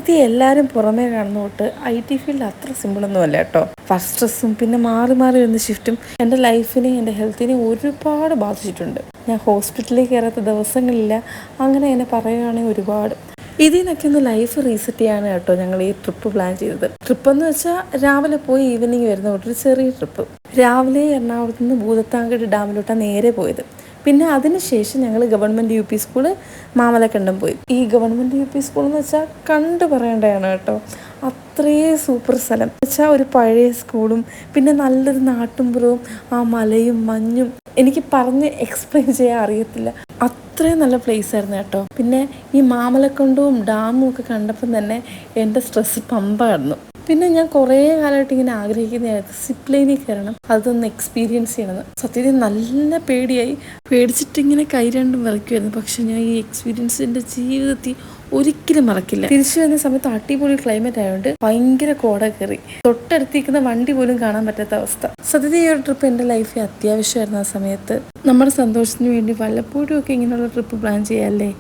സത്യത്തിൽ എല്ലാവരും പുറമേ കാണുന്ന തൊട്ട് IT ഫീൽഡ് അത്ര സിമ്പിളൊന്നും അല്ല കേട്ടോ. ഫസ്റ്റ് സ്ട്രെസ്സും പിന്നെ മാറി മാറി വരുന്ന ഷിഫ്റ്റും എൻ്റെ ലൈഫിനെയും എൻ്റെ ഹെൽത്തിനെയും ഒരുപാട് ബാധിച്ചിട്ടുണ്ട്. ഞാൻ ഹോസ്പിറ്റലിൽ കയറാത്ത ദിവസങ്ങളില്ല. അങ്ങനെ എന്നെ പറയുകയാണെങ്കിൽ ഒരുപാട്. ഇതിൽ നിന്നൊക്കെ ഒന്ന് ലൈഫ് റീസെറ്റ് ചെയ്യാണ് കേട്ടോ ഞങ്ങൾ ഈ ട്രിപ്പ് പ്ലാൻ ചെയ്തത്. ട്രിപ്പെന്ന് വെച്ചാൽ രാവിലെ പോയി ഈവനിങ് വരുന്ന ഒരു ചെറിയ ട്രിപ്പ്. രാവിലെ എറണാകുളത്ത് നിന്ന് ഭൂതത്താൻകെട്ട് ഡാമിലോട്ടാണ് നേരെ പോയത്. പിന്നെ അതിനുശേഷം ഞങ്ങൾ ഗവൺമെൻറ് UP സ്കൂള് മാമലക്കണ്ടം പോയി. ഈ ഗവൺമെൻറ് UP സ്കൂൾ എന്ന് വെച്ചാൽ കണ്ടു പറയേണ്ടതാണ് കേട്ടോ. അത്രയും സൂപ്പർ സ്ഥലം വെച്ചാൽ ഒരു പഴയ സ്കൂളും പിന്നെ നല്ലൊരു നാട്ടുമ്പുറവും ആ മലയും മഞ്ഞും എനിക്ക് പറഞ്ഞ് എക്സ്പ്ലെയിൻ ചെയ്യാൻ അറിയത്തില്ല. അത്രയും നല്ല പ്ലേസ് ആയിരുന്നു കേട്ടോ. പിന്നെ ഈ മാമലക്കണ്ടവും ഡാമും ഒക്കെ കണ്ടപ്പം തന്നെ എൻ്റെ സ്ട്രെസ് പമ്പായിരുന്നു. പിന്നെ ഞാൻ കുറേ കാലമായിട്ട് ഇങ്ങനെ ആഗ്രഹിക്കുന്നതായിരുന്നു സിപ്പ് കയറണം, അതൊന്ന് എക്സ്പീരിയൻസ് ചെയ്യണമെന്ന്. സത്യത്തിൽ നല്ല പേടിയായി, പേടിച്ചിട്ടിങ്ങനെ കൈ രണ്ടും വിറയ്ക്കുമായിരുന്നു. പക്ഷെ ഞാൻ ഈ എക്സ്പീരിയൻസ് എൻ്റെ ജീവിതത്തിൽ ഒരിക്കലും മറക്കില്ല. തിരിച്ചു വരുന്ന സമയത്ത് അടിപൊളി ക്ലൈമറ്റ് ആയതുകൊണ്ട് ഭയങ്കര കോട കയറി, തൊട്ടടുത്തിരിക്കുന്ന വണ്ടി പോലും കാണാൻ പറ്റാത്ത അവസ്ഥ. സത്യത്തിൽ ഈ ഒരു ട്രിപ്പ് എൻ്റെ ലൈഫിൽ അത്യാവശ്യമായിരുന്നു. ആ സമയത്ത് നമ്മുടെ സന്തോഷത്തിന് വേണ്ടി വല്ലപ്പോഴും ഒക്കെ ഇങ്ങനെയുള്ള ട്രിപ്പ് പ്ലാൻ ചെയ്യാമല്ലേ.